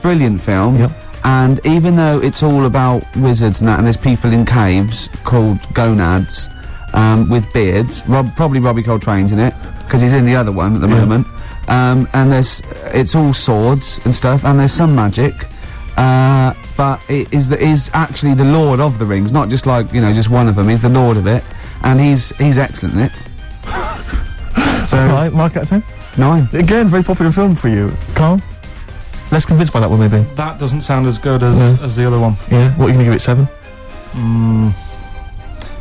Brilliant film. Yep. And even though it's all about wizards and that, and there's people in caves called gonads, with beards, probably Robbie Coltrane's in it, because he's in the other one at the moment. And it's all swords and stuff, and there's some magic, but it is actually the Lord of the Rings, not just like, you know, just one of them. He's the Lord of it, and he's excellent in it. So, right, mark out of 10? 9. Again, very popular film for you. Carl? Less convinced by that one, maybe? That doesn't sound as good as the other one. Yeah, what are you gonna give it, 7?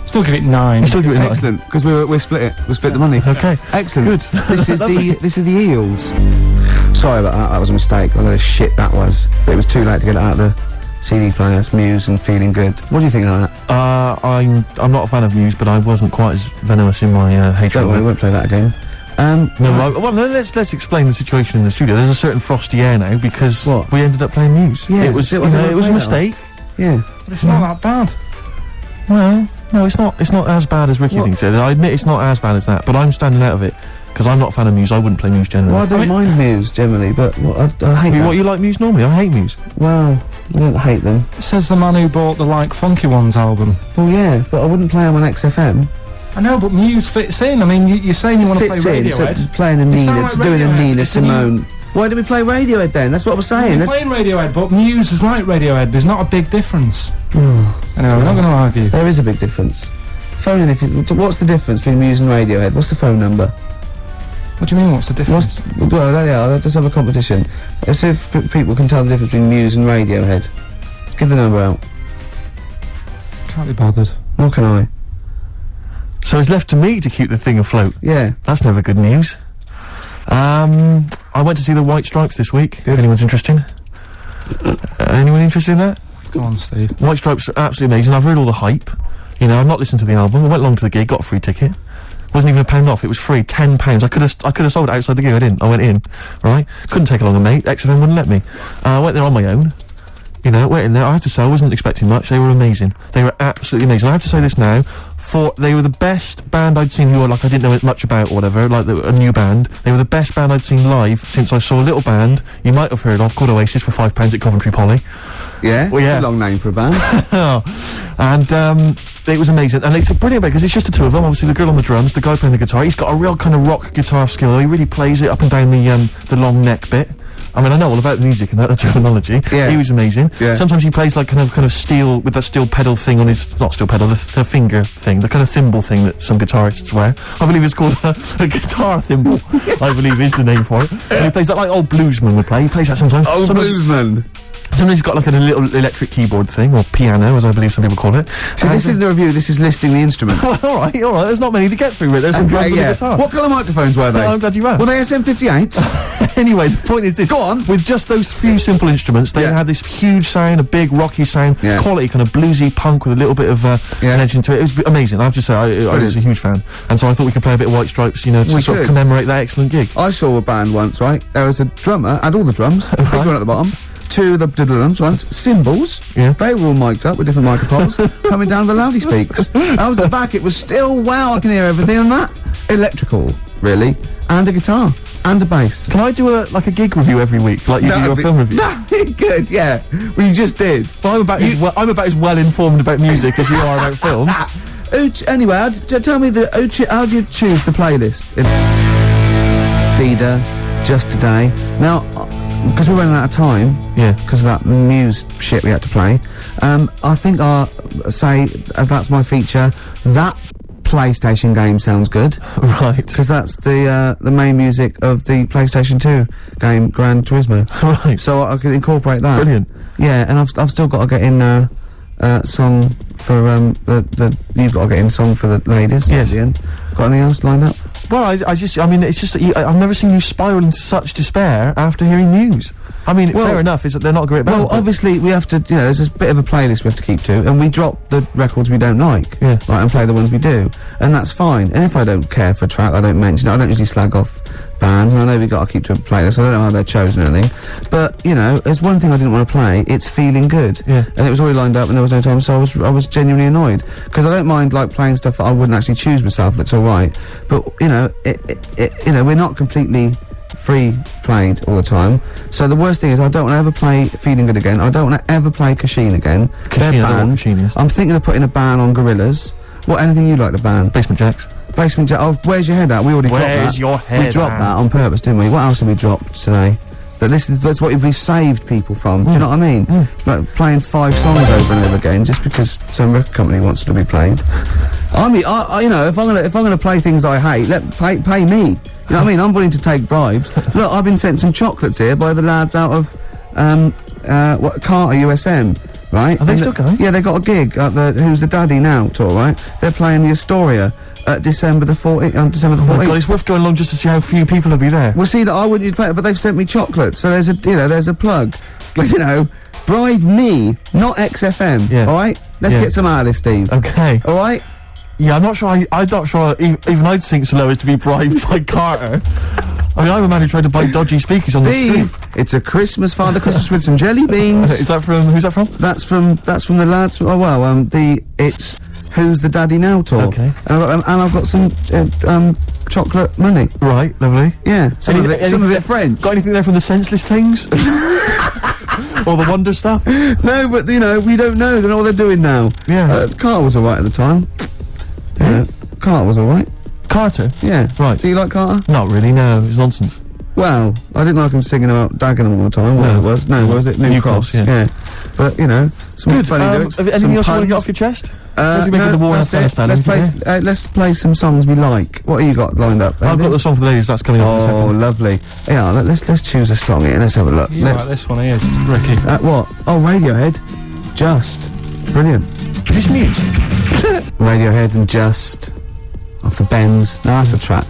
Still give it 9. You still give it 9? Excellent, because we split it. We split the money. Okay. Excellent. Good. This is the Eels. Sorry about that. That was a mistake. I know how shit that was. But it was too late to get it out of the CD player. That's Muse and Feeling Good. What do you think of that? I'm not a fan of Muse, but I wasn't quite as venomous in my hatred. Don't worry, we won't play that again. Let's explain the situation in the studio. There's a certain frosty air now because What? we ended up playing Muse. Yeah, it was it a mistake. Yeah. But it's not that bad. Well, no, it's not as bad as Ricky thinks it. I admit it's not as bad as that, but I'm standing out of it because I'm not a fan of Muse. I wouldn't play Muse generally. Well, I don't mind Muse generally, but I hate that. What, you like Muse normally? I hate Muse. Well, I don't hate them. It says the man who bought the Like Funky Ones album. Well, yeah, but I wouldn't play them on XFM. I know, but Muse fits in. I mean, you're saying you want to play Radiohead. So playing a You Nina, sound like doing a Radiohead. Nina It's a new- Simone. Why did we play Radiohead then? That's what I was saying. You're playing Radiohead, but Muse is like Radiohead. There's not a big difference. Anyway, we're not going to argue. There is a big difference. Phone in if you... What's the difference between Muse and Radiohead? What's the phone number? What do you mean, what's the difference? Well, yeah, let's have a competition. Let's see if people can tell the difference between Muse and Radiohead. Give the number out. Can't be bothered. Nor can I. So it's left to me to keep the thing afloat. Yeah. That's never good news. I went to see the White Stripes this week, if anyone's interested. Anyone interested in that? Go on, Steve. White Stripes are absolutely amazing. I've heard all the hype. You know, I've not listened to the album. I went along to the gig, got a free ticket. Wasn't even £1 off. It was free, £10. I could have sold it outside the gig. I didn't. I went in, right? Couldn't take along a mate. XFM wouldn't let me. I went there on my own. You know, went in there. I have to say, I wasn't expecting much. They were amazing. They were absolutely amazing. I have to say this now. They were the best band I'd seen who I didn't know much about or whatever, like a new band. They were the best band I'd seen live since I saw a little band you might have heard of called Oasis for £5 at Coventry Poly. Yeah? Well, yeah. It's a long name for a band. And it was amazing, and it's a brilliant band because it's just the two of them. Obviously, the girl on the drums, the guy playing the guitar. He's got a real kind of rock guitar skill. He really plays it up and down the long neck bit. I mean, I know all about the music and that, the terminology. Yeah. He was amazing. Yeah. Sometimes he plays like kind of steel, with that steel pedal thing on his, not steel pedal, the finger thing, the kind of thimble thing that some guitarists wear. I believe it's called a guitar thimble, I believe is the name for it. And he plays that like old bluesman would play. He plays that sometimes. Oh, bluesman. Sometimes he's got like a little electric keyboard thing, or piano, as I believe some people call it. So this isn't a review, this is listing the instruments. Alright, there's not many to get through, but there's some drums and a guitar. What colour microphones were they? I'm glad you asked. Were they SM58s? Anyway, the point is this. Go on. With just those few simple instruments, they had this huge sound, a big rocky sound, quality, kind of bluesy punk with a little bit of an edge into it. It was amazing. I have to say, I was a huge fan. And so I thought we could play a bit of White Stripes, you know, to sort of commemorate that excellent gig. I saw a band once, right? There was a drummer, had all the drums, big one at the bottom. Two of the drums once, cymbals. Yeah. They were all mic'd up with different microphones coming down the loudy speaks. I was at the back, it was still, wow, I can hear everything on that. Electrical, really. And a guitar. And a bass. Can I do a gig review every week, like you do your film review? No, good, yeah. Well, you just did. Well, I'm about as well informed about music as you are about films. Anyway, tell me how do you choose the playlist? Feeder, Just Today. Now, because we're running out of time, because of that Muse shit we had to play, I think I'll say that's my feature. That PlayStation game sounds good, right? Because that's the main music of the PlayStation 2 game Gran Turismo, right? So I could incorporate that. Brilliant. Yeah, and I've still got to get in song for you've got to get in song for the ladies. Yes. At the end. Got anything else lined up? Well, I mean, it's just that I've never seen you spiral into such despair after hearing Muse. I mean, fair enough, is that they're not a great band. Well, obviously, we have to, you know, there's a bit of a playlist we have to keep to, and we drop the records we don't like, right, and play the ones we do, and that's fine. And if I don't care for a track, I don't mention it. I don't usually slag off bands, and I know we've got to keep to a playlist, I don't know how they're chosen or anything, but, you know, there's one thing I didn't want to play, it's Feeling Good, and it was already lined up, and there was no time, so I was genuinely annoyed, because I don't mind, like, playing stuff that I wouldn't actually choose myself, that's alright, but, you know, you know, we're not completely free played all the time. So the worst thing is I don't want to ever play Feeling Good again. I don't want to ever play Kashin again. They're Kashin, I don't know what banned. Kashin is. I'm thinking of putting a ban on Gorillaz. What, anything you like to ban? Basement Jacks. Basement Jack. Oh, where's your head at? We already dropped that. Where's your head We dropped at? that on purpose, didn't we? What else have we dropped today? That's what we saved people from. Do you know what I mean? Like playing 5 songs over and over again just because some record company wants to be played. I mean, you know, if I'm gonna play things I hate, pay me. You know what I mean? I'm willing to take bribes. Look, I've been sent some chocolates here by the lads out of Carter USM, right? Are they still going? Yeah, they got a gig at the Who's the Daddy Now tour, right? They're playing the Astoria at December the 14th. December the 14th. Oh my God, it's worth going along just to see how few people will be there. Well, see, that I wouldn't use play it, but they've sent me chocolate, so there's a plug. It's like, you know, bribe me, not XFM. Yeah. All right, let's Yeah. get some out of this, Steve. Okay. All right. Yeah, I'm not sure. I'm not sure even I'd sink so low as to be bribed by Carter. I mean, I'm a man who tried to buy dodgy speakers on the Steve, street. it's a Christmas, Father Christmas with some jelly beans. Is that from? Who's that from? That's from the lads. Oh well, it's Who's the Daddy Now tour. Okay. And I've got some chocolate money. Right, lovely. Yeah, some of Anything it French. Got anything there from the senseless things? Or the wonder stuff? No, but you know, we don't know. They know what they're doing now. Yeah. Carter was alright at the time. Yeah. Carter was alright. Carter? Yeah. Right. Do you like Carter? Not really, no. It's nonsense. Well, I didn't like him singing about Dagenham all the time. What No. it was? No, what was it? New Cross. yeah. But you know, some Good. funny lyrics. Have anything some else you want to puns. get off your chest? What do you make No, of the war in that's it. Afghanistan? Let's play some songs we like. What have you got lined up? I've got the song for the ladies. That's coming up in a Oh, second. lovely. Yeah, let's choose a song here. Let's have a look. You Let's. like this one here, it's Ricky. What? Oh, Radiohead. Just. Brilliant. Is this news? Radiohead and Just. Oh, for Benz. No, that's a track.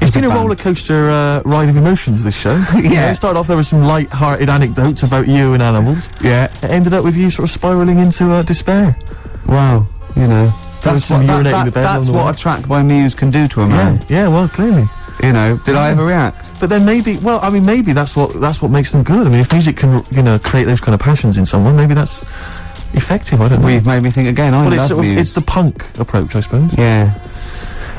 It's been a band. roller coaster ride of emotions, this show. Yeah. It started off, there were some light-hearted anecdotes about you and animals. Yeah. It ended up with you sort of spiralling into despair. Wow. You know. There was some urinating in the bed That's along the what way. a track by Muse can do to a man. Yeah, well, clearly. You know. Did I ever react? But then maybe, well, I mean, maybe that's what makes them good. I mean, if music can, you know, create those kind of passions in someone, maybe that's effective. I don't know. Well, you've made me think again. I Well, it's love sort of, Muse. it's the punk approach, I suppose. Yeah.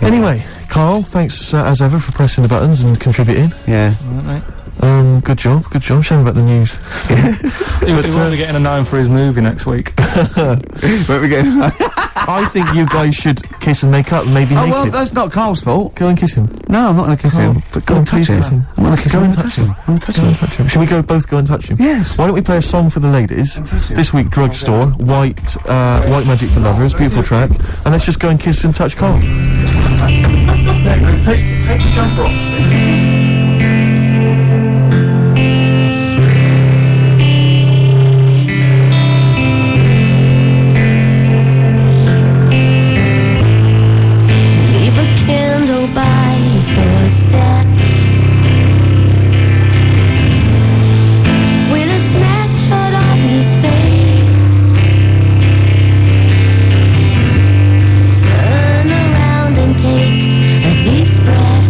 Anyway, Carl, thanks as ever for pressing the buttons and contributing. Yeah. Alright, mate. Good job. Shame about the news. He was only getting a 9 for his movie next week. Where we going? I think you guys should kiss and make up, maybe Oh naked. well, that's not Carl's fault. Go and kiss him. No, I'm not going to kiss him. But go and touch please him. I'm going to kiss Go him. and touch him. I'm going to touch Go and him. touch him. Should we both go and touch him? Yes. Why don't we play a song for the ladies? This week, Drugstore, White Magic for Lovers, beautiful track. And let's just go and kiss and touch Carl. Take the jumper off. Leave a candle by his doorstep with a snapshot of his face. Turn around and take a deep breath.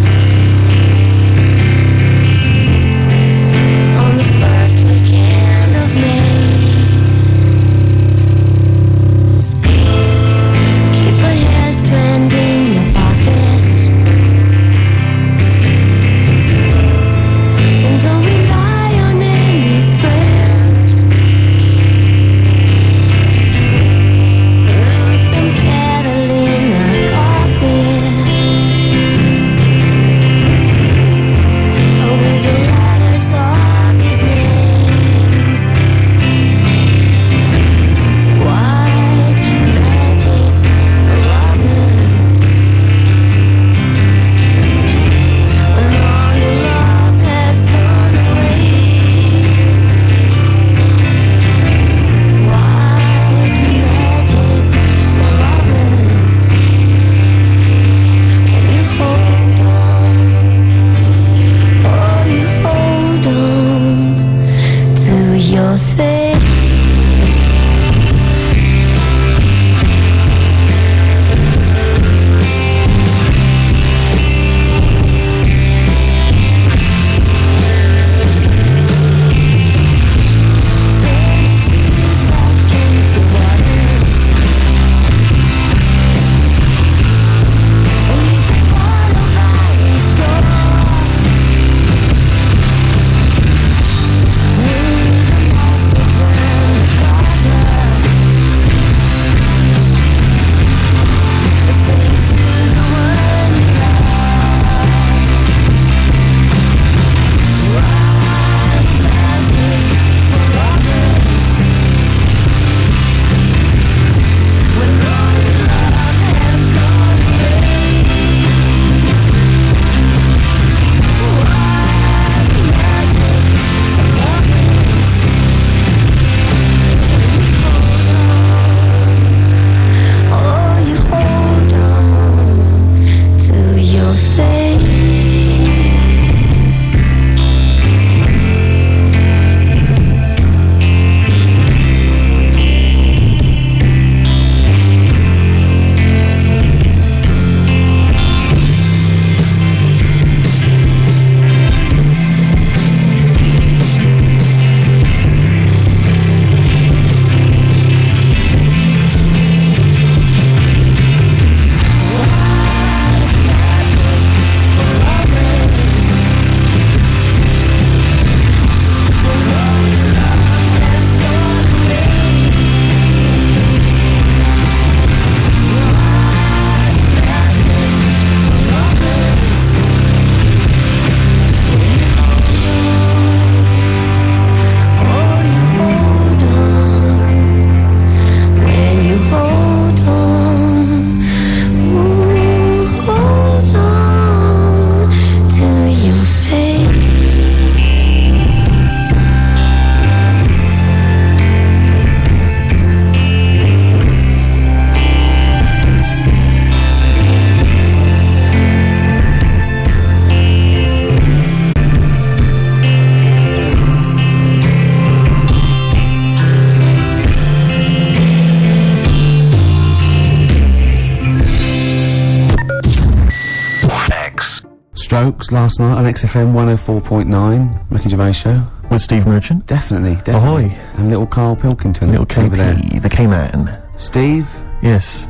Stokes last night on XFM 104.9, Ricky Gervais Show. With Steve Merchant. Definitely. Ahoy. And little Carl Pilkington. Little over there. KP, the K-Man. Steve, Yes.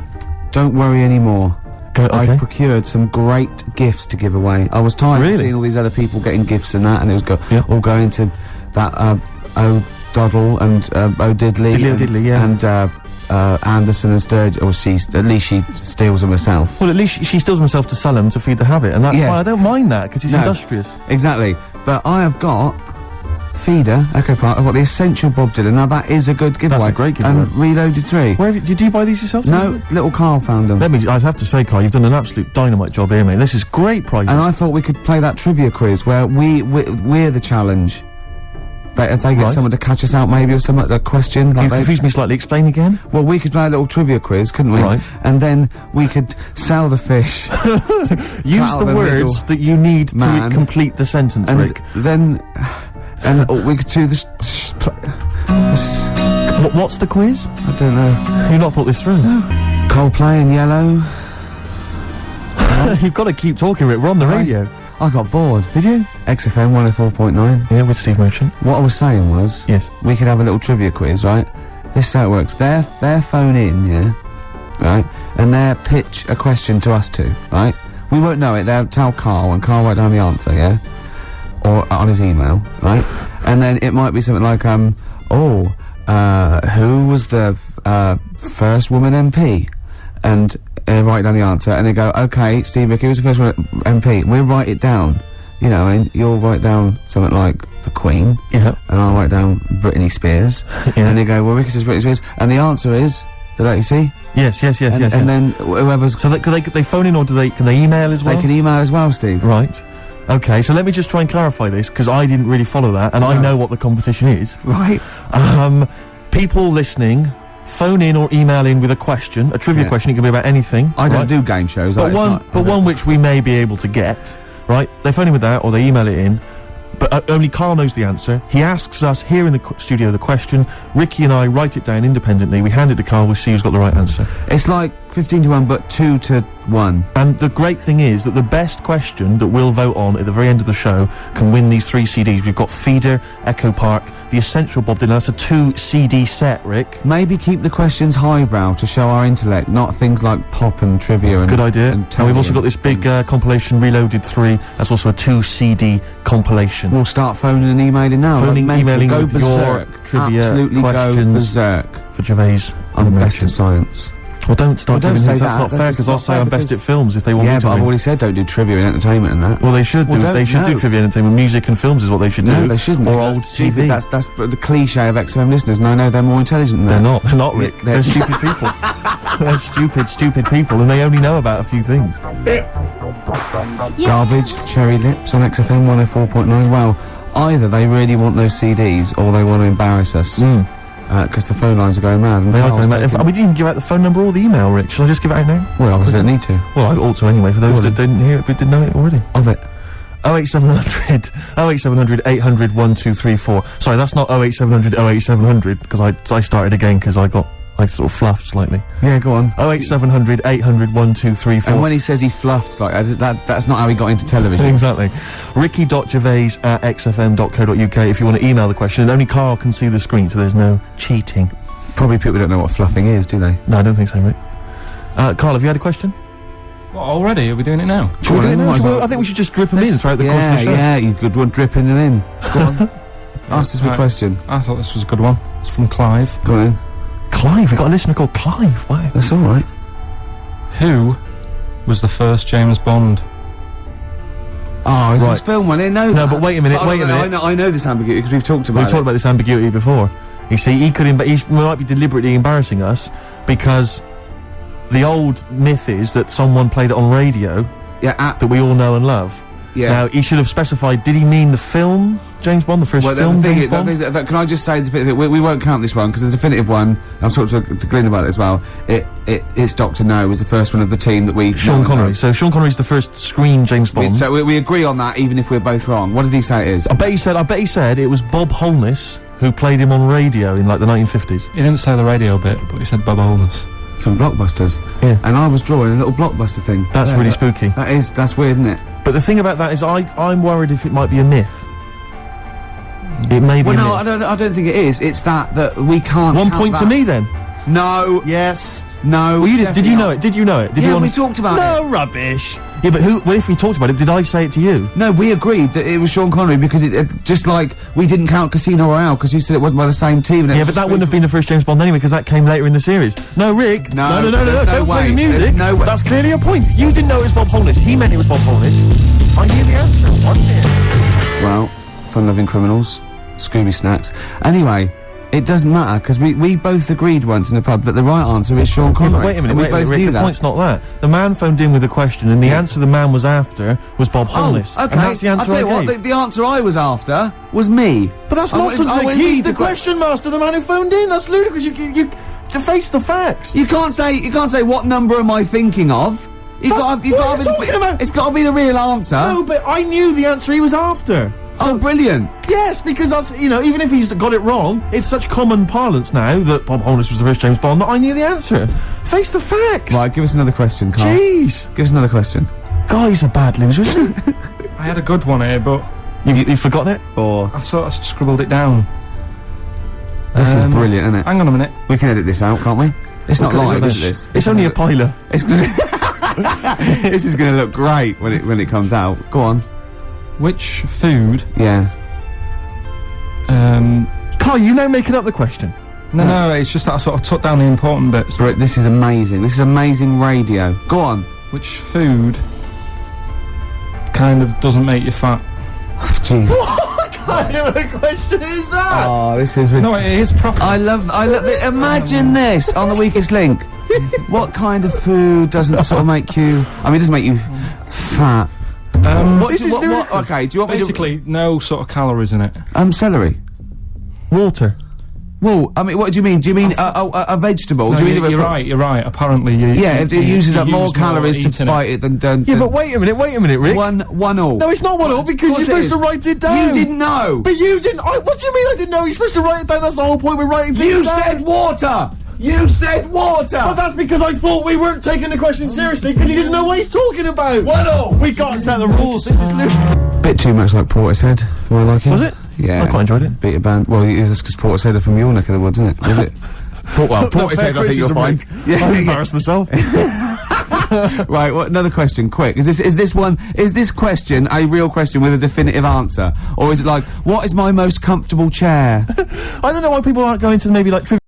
don't worry anymore. Go, okay. I've procured some great gifts to give away. I was tired Really? of seeing all these other people getting gifts and that, and it was Yeah. all going to that O'Doddle and O'Diddley. Diddley, yeah. And Anderson and Sturge, or at least she steals them herself. Well, at least she steals herself to sell them to feed the habit, and that's Yeah. why I don't mind that, because it's No. industrious. Exactly. But I have got Feeder, Echo Park, I've got the Essential Bob Dylan. Now that is a good giveaway. That's a great giveaway. And Reloaded 3. Where did you buy these yourself? No, little Carl found them. I have to say, Carl, you've done an absolute dynamite job here, mate. This is great prizes. And I thought we could play that trivia quiz where we're the challenge. If they get Right. someone to catch us out maybe, or some a question. You confused me slightly. Explain again. Well, we could play a little trivia quiz, couldn't we? Right. And then we could sell the fish. Use out the the words middle that you need to man. complete the sentence, And Rick. then... And we could do this... What's the quiz? I don't know. You've not thought this through. Coldplay in Yellow. You've got to keep talking, Rick. We're on the radio. I got bored. Did you? XFM 104.9. Yeah, with Steve Merchant. What I was saying was... Yes. We could have a little trivia quiz, right? This is how it works. Their phone in, yeah? Right? And they'll pitch a question to us two, right? We won't know it. They'll tell Carl, and Carl write down the answer, yeah? Or on his email, right? And then it might be something like, who was the first woman MP? And write down the answer, and they go, okay, Steve Ricky, who was the first woman MP? We'll write it down. You know, I mean, you'll write down something like the Queen, Yeah. and I'll write down Britney Spears, Yeah. and they go, well, Ricky says Britney Spears, and the answer is, did that you see? Yes. And then whoever's... So could they phone in, or can they email as well? They can email as well, Steve. Right. Okay, so let me just try and clarify this, because I didn't really follow that, and I No. know what the competition is. Right. People listening, phone in or email in with a question, a trivia Yeah. question. It can be about anything. I don't right? do game shows. But one which we may be able to get, right? They phone in with that, or they email it in. But only Carl knows the answer. He asks us here in the studio the question. Ricky and I write it down independently. We hand it to Carl. We see who's got the right answer. It's like 15-1, but 2-1. And the great thing is that the best question that we'll vote on at the very end of the show can win these 3 CDs. We've got Feeder, Echo Park, The Essential Bob Dylan. That's a 2 CD set, Rick. Maybe keep the questions highbrow to show our intellect, not things like pop and trivia and... Good idea. And And we've also got this big compilation, Reloaded 3. That's also a 2 CD compilation. We'll start phoning and emailing now. Phoning, like mental. emailing Go with berserk. your trivia Absolutely questions. go berserk. For Gervais. I'm and best at Merchant. science. Well, don't start Well, don't giving say hints. That's that. not fair, That's because not I'll say fair I'm best because- at films if they want Yeah, me to but I've win. already said don't do trivia and entertainment and that. Well, they should Well, do. don't- They should do no. trivia entertainment. Music and films is what they should do. No, they shouldn't. Or That's old stupid. TV. That's the cliche of XFM listeners, and I know they're more intelligent than They're that. not. They're not, Rick. They're- They're stupid people. They're stupid people, and they only know about a few things. Garbage, Cherry Lips on XFM 104.9. Well, either they really want those CDs, or they want to embarrass us. Because the phone lines are going mad. And They are Carl's going mad. taking- We didn't even give out the phone number or the email, Rick. Shall I just give it out now? Well, obviously don't need to. Well, I ought to anyway, for those Well, that didn't hear it but didn't know it already. Of it. 08700 800 1234. Sorry, that's not 08700 08700, because I started again because I sort of fluffed slightly. Yeah, go on. 08700 800 1234. And when he says he fluffed, like that's not how he got into television. Exactly. Ricky.gervais@xfm.co.uk if you want to email the question, and only Carl can see the screen, so there's no cheating. Probably people don't know what fluffing is, do they? No, I don't think so, Rick. Carl, have you had a question? What, already? Are we doing it now? Should we do it now? I think we should just drip them in throughout the course of the show. Yeah, you could one dripping it in. Go on. Ask us a Right. question. I thought this was a good one. It's from Clive. Go on in. Clive, we've got a listener called Clive. Wow. That's all right. Who was the first James Bond? Oh, it's Right. this film one. I didn't know that. No, but wait a minute, But wait a minute. I know this ambiguity because we've talked about We've it. talked about this ambiguity before. You see, he might be deliberately embarrassing us because the old myth is that someone played it on radio Yeah, that we all know and love. yeah. Now, he should have specified, did he mean the film James Bond, the first Well, film the thing James is, Bond? can I just say, we won't count this one, because the definitive one, I've talked to Glyn about it as well, it's Dr. No was the first one of the team that we... Sean know. Connery. So Sean Connery's the first screen James Bond. So we agree on that, even if we're both wrong. What did he say it is? I bet he said it was Bob Holness who played him on radio in like the 1950s. He didn't say the radio bit, but he said Bubba Holness. From Blockbusters. Yeah. And I was drawing a little Blockbuster thing. That's Yeah, really that- spooky. That's weird, isn't it? But the thing about that is I'm worried if it might be a myth. It may be Well, a no, myth. I don't think it is. It's that we can't. 1 count point to that. me then. No. Yes. No. Well, you did. Did definitely you know not. it? Did you know it? Did Yeah, you we honest- talked about No rubbish. Yeah, but who? Well, if we talked about it, did I say it to you? No, we agreed that it was Sean Connery because it just like we didn't count Casino Royale because you said it wasn't by the same team. And it Yeah, was but a that wouldn't have spoof. been the first James Bond anyway, because that came later in the series. No, Rick. No, no. there's no Don't play way. the music. There's no way. That's clearly a point. You didn't know it was Bob Holness. He meant it was Bob Holness. I knew the answer. One minute. Well, fun-loving criminals, Scooby snacks. Anyway, it doesn't matter because we both agreed once in a pub that the right answer is Sean Yeah, Connery. but wait a minute, and we wait a minute, both Rick, knew the that. point's not that. The man phoned in with a question, and the answer the man was after was Bob Holness. Oh, okay. And that's the answer I'll tell you I gave. what, the answer I was after was me. But that's I wanted- nonsense, I Rick. wanted He's you the to que- question master, the man who phoned in. That's ludicrous. You to face the facts. You can't say what number am I thinking of. You've That's- got, you've what got are you talking about? It's got to be the real answer. No, but I knew the answer he was after. Oh, brilliant. Yes, because that's, even if he's got it wrong, it's such common parlance now that Bob Holness was the first James Bond that I knew the answer. Face the facts. Right, give us another question, Carl. Jeez. Give us another question. God, he's a bad loser, isn't he? I had a good one here, but You've forgotten it? Or I sort of scribbled it down. this is brilliant, isn't it? Hang on a minute. We can edit this out, can't we? It's not Look at live, it, is it? This? It's only a piler. It's gonna this is going to look great when it comes out. Go on. Which food? Yeah. Carl, you now making up the question. No, it's just that I sort of took down the important bits. But this is amazing. This is amazing radio. Go on. Which food kind of doesn't make you fat? Jeez. What kind of a question is that? Oh, this is. No, it is proper. I love. Imagine this on the Weakest Link. What kind of food doesn't sort of make you? I mean, it doesn't make you fat. What, This is what, ludicrous. okay, do you want Basically, no sort of calories in it. me to? Celery. Water. Well, I mean, what do you mean? Do you mean a vegetable? No, do you mean you're right. You're right. Apparently, you. Yeah, it uses you up more use calories to eating bite it than. Yeah, but wait a minute, Rick. One all. No, it's not one all because Of you're course it supposed to is. write it down. You didn't know. But you didn't. What do you mean I didn't know? You're supposed to write it down. That's the whole point. We're writing things You down. said water. You said water. But that's because I thought we weren't taking the question seriously because he didn't know what he's talking about. One all. We got to set the rules. This is ludicrous. Bit too much like Portishead for my liking. Was it? Yeah. I quite enjoyed it. Beat a band. Well, that's because Portishead are from your neck of the woods, isn't it? Was it? Well, Portishead, I think you'll find. Yeah, I embarrassed myself. Right. Well, another question, quick. Is this question a real question with a definitive answer, or is it like, what is my most comfortable chair? I don't know why people aren't going to maybe like trivia